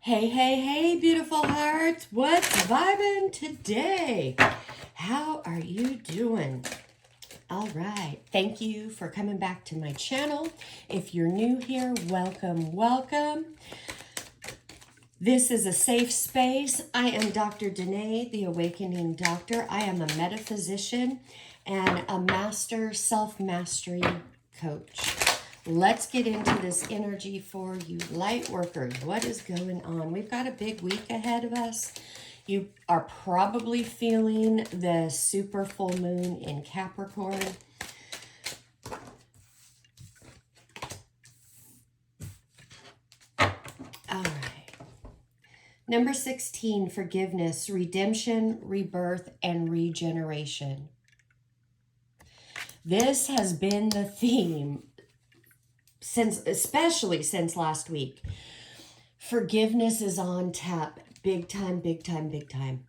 Hey, hey, hey, beautiful hearts. What's vibing today? How are you doing? All right. Thank you for coming back to my channel. If you're new here, welcome, welcome. This is a safe space. I am Dr. Danae, the Awakening Doctor. I am a metaphysician and a master self-mastery coach. Let's get into this energy for you light workers. What is going on? We've got a big week ahead of us. You are probably feeling the super full moon in Capricorn. All right. Number 16, forgiveness, redemption, rebirth, and regeneration. This has been the theme especially since last week. Forgiveness is on tap. Big time, big time, big time.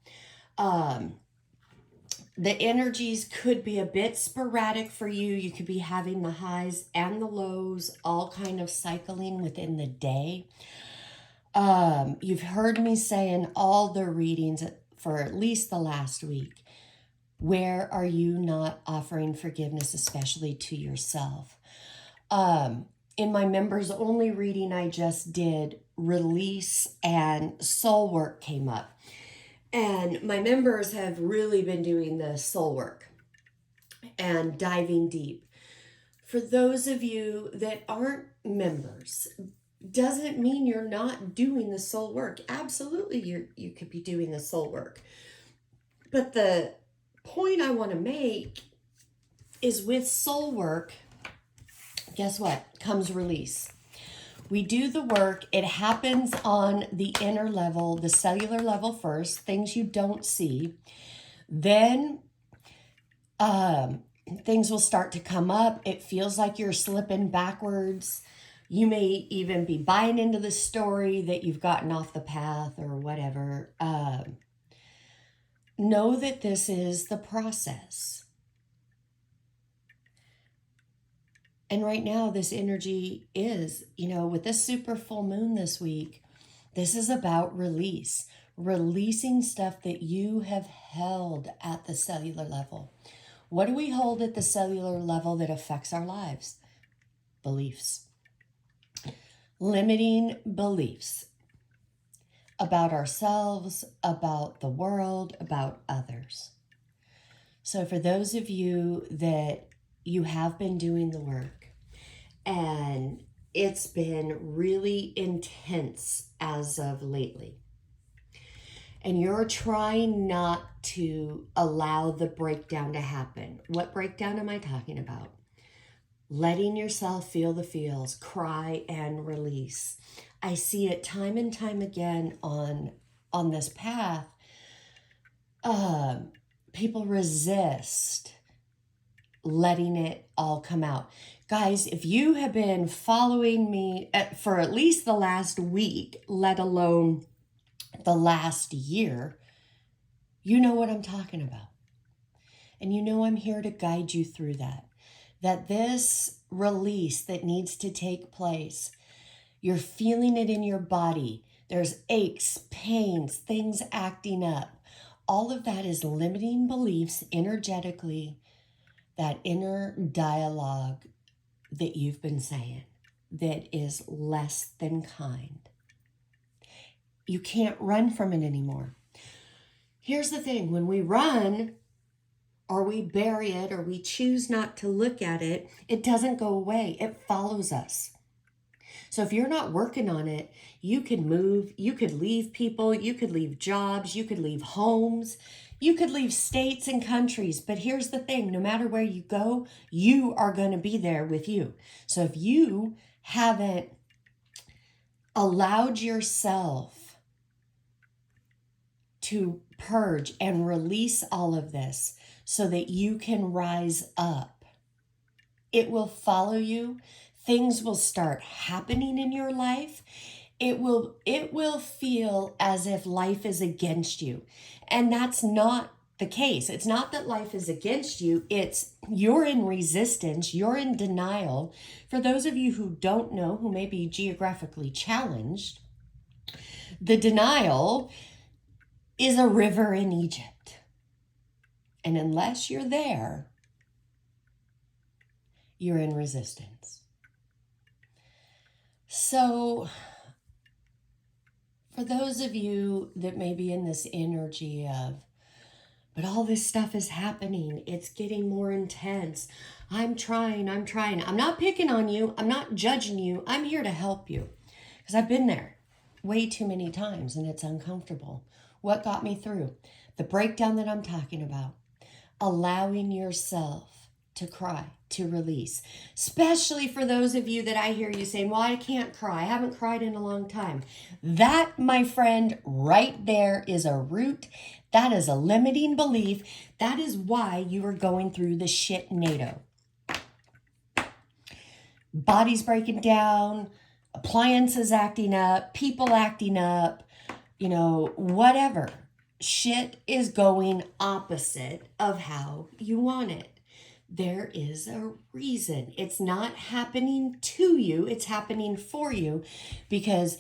The energies could be a bit sporadic for you. You could be having the highs and the lows all kind of cycling within the day. You've heard me say in all the readings for at least the last week, where are you not offering forgiveness, especially to yourself? In my members only reading I just did, release and soul work came up. And my members have really been doing the soul work and diving deep. For those of you that aren't members, doesn't mean you're not doing the soul work. Absolutely, you could be doing the soul work. But the point I want to make is with soul work, guess what? Comes release. We do the work. It happens on the inner level, the cellular level first, things you don't see. Then things will start to come up. It feels like you're slipping backwards. You may even be buying into the story that you've gotten off the path or whatever. Know that this is the process. And right now, this energy is, with this super full moon this week, this is about release. Releasing stuff that you have held at the cellular level. What do we hold at the cellular level that affects our lives? Beliefs. Limiting beliefs about ourselves, about the world, about others. So for those of you that you have been doing the work and it's been really intense as of lately, and you're trying not to allow the breakdown to happen. What breakdown am I talking about? Letting yourself feel the feels, cry and release. I see it time and time again on this path. People resist letting it all come out. Guys, if you have been following me for at least the last week, let alone the last year, you know what I'm talking about. And you know I'm here to guide you through that. That this release that needs to take place, you're feeling it in your body. There's aches, pains, things acting up. All of that is limiting beliefs energetically, that inner dialogue that you've been saying that is less than kind. You can't run from it anymore. Here's the thing, when we run or we bury it or we choose not to look at it, it doesn't go away. It follows us. So if you're not working on it, you could move, you could leave people, you could leave jobs, you could leave homes, you could leave states and countries. But here's the thing, no matter where you go, you are going to be there with you. So if you haven't allowed yourself to purge and release all of this so that you can rise up, it will follow you. Things will start happening in your life. It will feel as if life is against you. And that's not the case. It's not that life is against you. It's you're in resistance. You're in denial. For those of you who don't know, who may be geographically challenged, The denial is a river in Egypt. And unless you're there, you're in resistance. So for those of you that may be in this energy of, but all this stuff is happening, it's getting more intense. I'm trying. I'm not picking on you. I'm not judging you. I'm here to help you. Because I've been there way too many times and it's uncomfortable. What got me through? The breakdown that I'm talking about. Allowing yourself to cry, to release. Especially for those of you that I hear you saying, well, I can't cry. I haven't cried in a long time. That, my friend, right there is a root. That is a limiting belief. That is why you are going through the shit NATO. Body's breaking down, appliances acting up, people acting up, whatever. Shit is going opposite of how you want it. There is a reason. It's not happening to you. It's happening for you because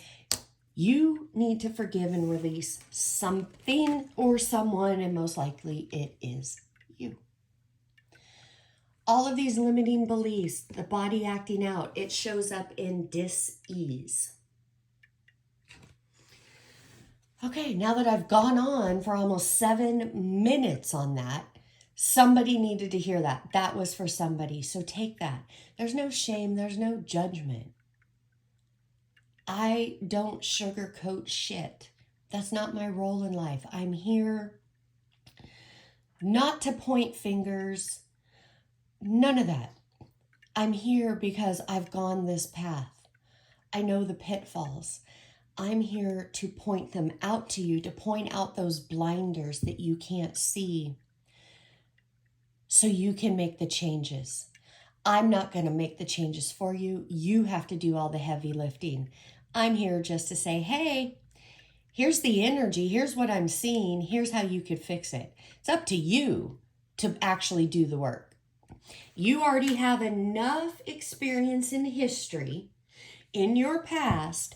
you need to forgive and release something or someone, and most likely it is you. All of these limiting beliefs, the body acting out, it shows up in dis-ease. Okay, now that I've gone on for almost 7 minutes on that, somebody needed to hear that. That was for somebody, so take that. There's no shame, there's no judgment. I don't sugarcoat shit. That's not my role in life. I'm here not to point fingers, none of that. I'm here because I've gone this path. I know the pitfalls. I'm here to point them out to you, to point out those blinders that you can't see so you can make the changes. I'm not going to make the changes for you. You have to do all the heavy lifting. I'm here just to say, hey, here's the energy. Here's what I'm seeing. Here's how you could fix it. It's up to you to actually do the work. You already have enough experience in history in your past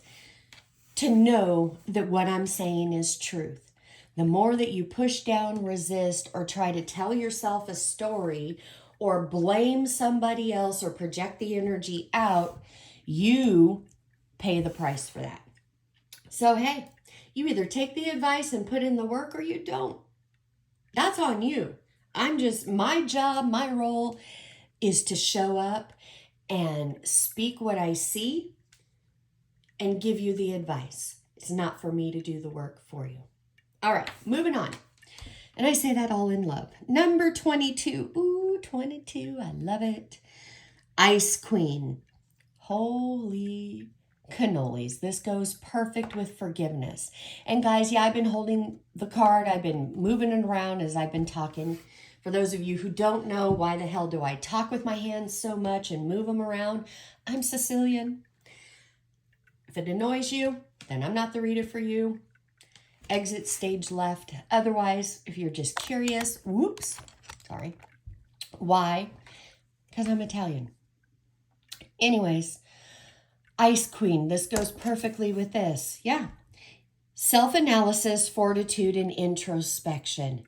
to know that what I'm saying is truth. The more that you push down, resist, or try to tell yourself a story or blame somebody else or project the energy out, you pay the price for that. So, hey, you either take the advice and put in the work or you don't. That's on you. My job, my role is to show up and speak what I see and give you the advice. It's not for me to do the work for you. All right, moving on. And I say that all in love. Number 22. Ooh, 22. I love it. Ice Queen. Holy cannolis. This goes perfect with forgiveness. And guys, yeah, I've been holding the card. I've been moving it around as I've been talking. For those of you who don't know, why the hell do I talk with my hands so much and move them around? I'm Sicilian. If it annoys you, then I'm not the reader for you. Exit stage left. Otherwise, if you're just curious, why? Because I'm Italian. Anyways, Ice Queen, this goes perfectly with this. Yeah. Self-analysis, fortitude, and introspection.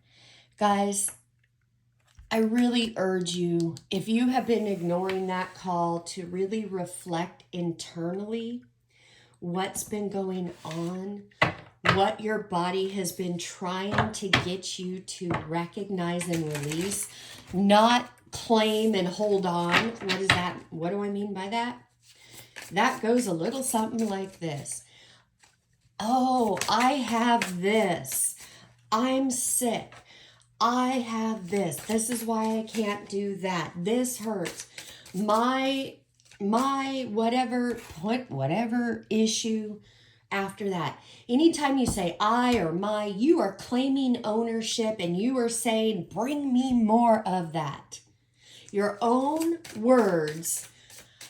Guys, I really urge you, if you have been ignoring that call, to really reflect internally what's been going on, what your body has been trying to get you to recognize and release, not claim and hold on. What is that? What do I mean by that? That goes a little something like this. Oh, I have this. I'm sick. I have this. This is why I can't do that. This hurts. My whatever issue after that. Anytime you say I or my, you are claiming ownership and you are saying, bring me more of that. Your own words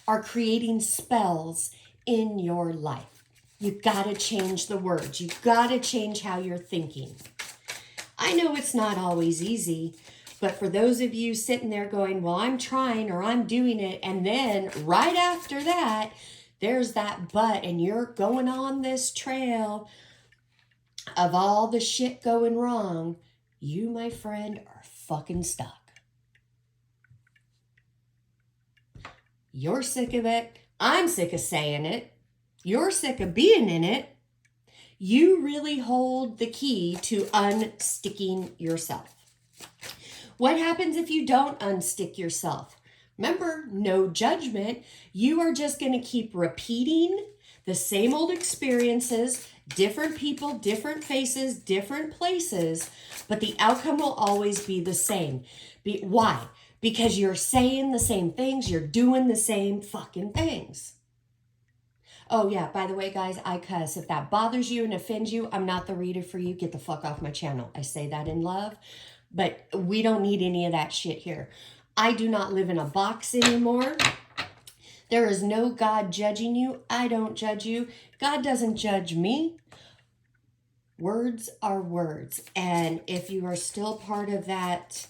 are creating spells in your life. You've got to change the words. You've got to change how you're thinking. I know it's not always easy, but for those of you sitting there going, well, I'm trying or I'm doing it, and then right after that, there's that but, and you're going on this trail of all the shit going wrong, you, my friend, are fucking stuck. You're sick of it. I'm sick of saying it. You're sick of being in it. You really hold the key to unsticking yourself. What happens if you don't unstick yourself? Remember, no judgment. You are just going to keep repeating the same old experiences, different people, different faces, different places, but the outcome will always be the same. Why? Because you're saying the same things, you're doing the same fucking things. Oh yeah, by the way, guys, I cuss. If that bothers you and offends you, I'm not the reader for you. Get the fuck off my channel. I say that in love, but we don't need any of that shit here. I do not live in a box anymore. There is no God judging you. I don't judge you. God doesn't judge me. Words are words. And if you are still part of that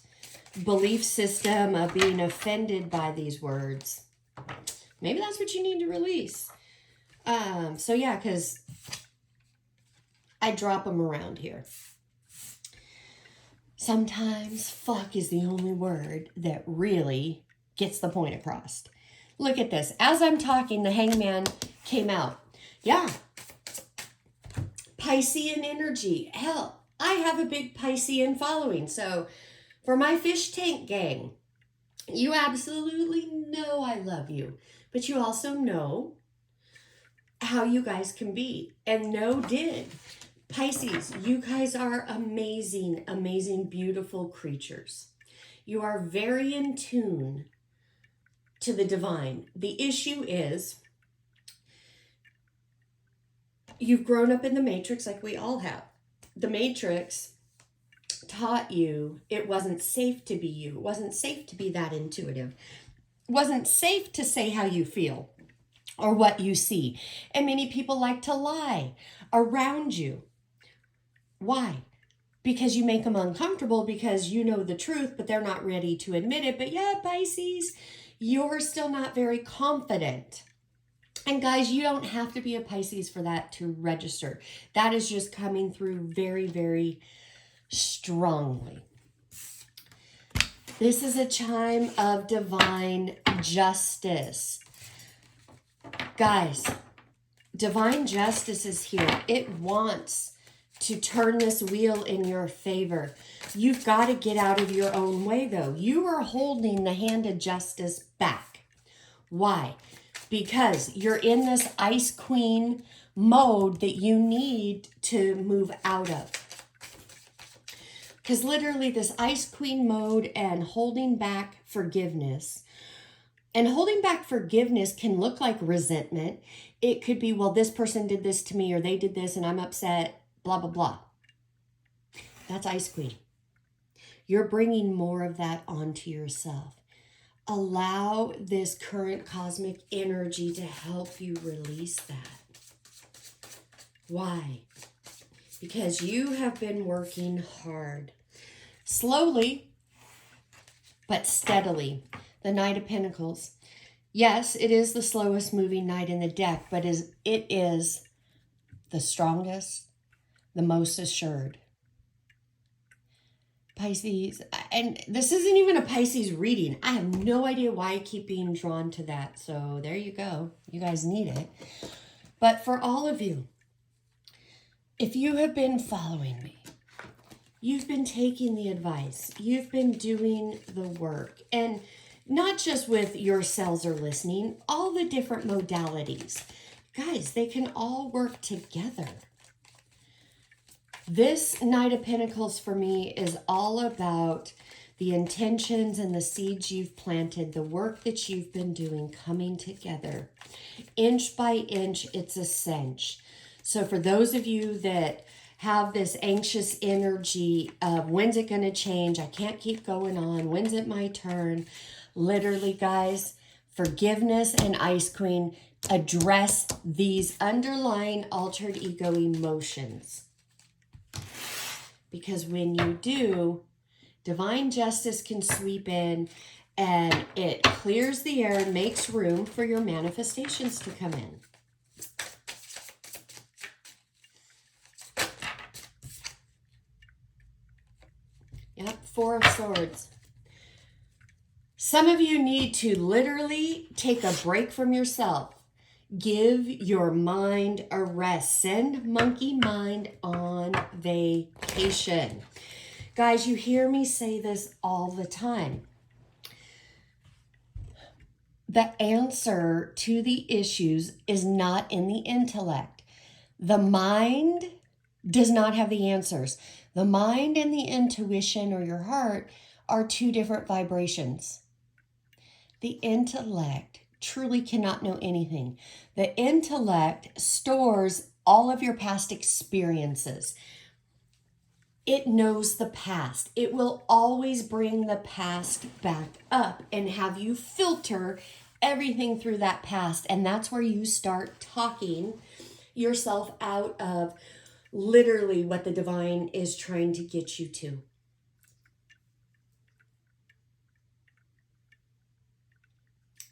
belief system of being offended by these words, maybe that's what you need to release. So yeah, because I drop them around here. Sometimes fuck is the only word that really gets the point across. Look at this. As I'm talking, the hangman came out. Yeah. Piscean energy. Hell, I have a big Piscean following. So for my fish tank gang, you absolutely know I love you. But you also know how you guys can be. And no did. Pisces, you guys are amazing, amazing, beautiful creatures. You are very in tune to the divine. The issue is you've grown up in the matrix like we all have. The matrix taught you it wasn't safe to be you. It wasn't safe to be that intuitive. It wasn't safe to say how you feel or what you see. And many people like to lie around you. Why? Because you make them uncomfortable because you know the truth, but they're not ready to admit it. But yeah, Pisces, you're still not very confident. And guys, you don't have to be a Pisces for that to register. That is just coming through very, very strongly. This is a chime of divine justice. Guys, divine justice is here. It wants to turn this wheel in your favor. You've got to get out of your own way, though. You are holding the hand of justice back. Why? Because you're in this ice queen mode that you need to move out of. Because literally this ice queen mode and holding back forgiveness. And holding back forgiveness can look like resentment. It could be, well, this person did this to me or they did this and I'm upset. Blah, blah, blah. That's Ice Queen. You're bringing more of that onto yourself. Allow this current cosmic energy to help you release that. Why? Because you have been working hard. Slowly, but steadily. The Knight of Pentacles. Yes, it is the slowest moving knight in the deck, but it is the strongest, the most assured. Pisces, and this isn't even a Pisces reading. I have no idea why I keep being drawn to that. So there you go. You guys need it. But for all of you, if you have been following me, you've been taking the advice, you've been doing the work, and not just with your cells or listening, all the different modalities. Guys, they can all work together. This Knight of Pentacles for me is all about the intentions and the seeds you've planted, the work that you've been doing coming together. Inch by inch, it's a cinch. So for those of you that have this anxious energy of when's it going to change? I can't keep going on. When's it my turn? Literally, guys, forgiveness and Ice Queen address these underlying altered ego emotions. Because when you do, divine justice can sweep in and it clears the air and makes room for your manifestations to come in. Yep, Four of Swords. Some of you need to literally take a break from yourself. Give your mind a rest. Send monkey mind on vacation. Guys, you hear me say this all the time. The answer to the issues is not in the intellect. The mind does not have the answers. The mind and the intuition or your heart are two different vibrations. The intellect truly cannot know anything. The intellect stores all of your past experiences. It knows the past. It will always bring the past back up and have you filter everything through that past. And that's where you start talking yourself out of literally what the divine is trying to get you to.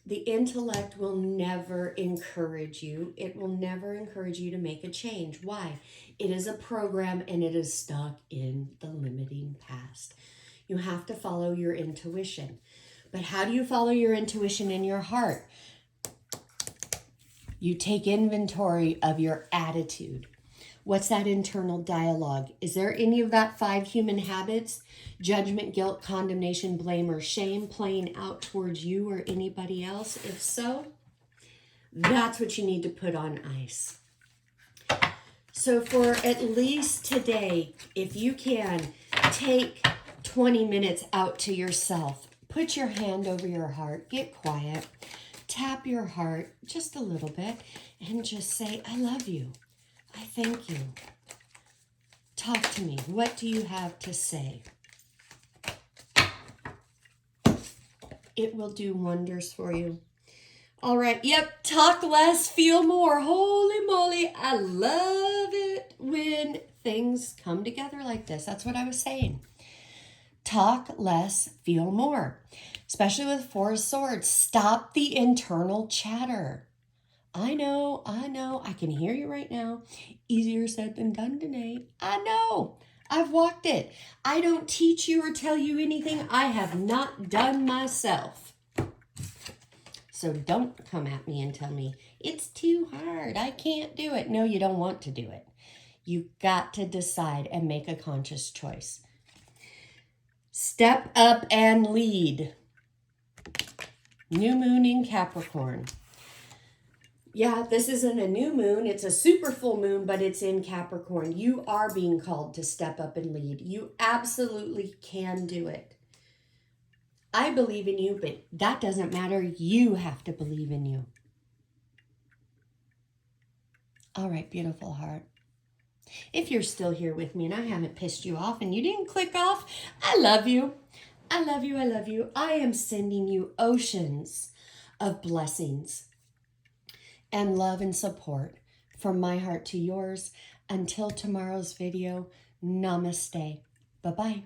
The intellect will never encourage you. It will never encourage you to make a change. Why? It is a program and it is stuck in the limiting past. You have to follow your intuition. But how do you follow your intuition in your heart? You take inventory of your attitude. What's that internal dialogue? Is there any of that 5 human habits? Judgment, guilt, condemnation, blame, or shame playing out towards you or anybody else? If so, that's what you need to put on ice. So for at least today, if you can, take 20 minutes out to yourself. Put your hand over your heart. Get quiet. Tap your heart just a little bit and just say, I love you. I thank you. Talk to me. What do you have to say? It will do wonders for you. All right. Yep. Talk less, feel more. Holy moly. I love it when things come together like this. That's what I was saying. Talk less, feel more. Especially with Four of Swords. Stop the internal chatter. I know, I can hear you right now. Easier said than done today. I know, I've walked it. I don't teach you or tell you anything I have not done myself. So don't come at me and tell me, it's too hard, I can't do it. No, you don't want to do it. You got to decide and make a conscious choice. Step up and lead. New moon in Capricorn. Yeah, this isn't a new moon. It's a super full moon, but it's in Capricorn. You are being called to step up and lead. You absolutely can do it. I believe in you, but that doesn't matter. You have to believe in you. All right, beautiful heart. If you're still here with me and I haven't pissed you off and you didn't click off, I love you. I love you. I love you. I am sending you oceans of blessings and love and support from my heart to yours. Until tomorrow's video, namaste. Bye-bye.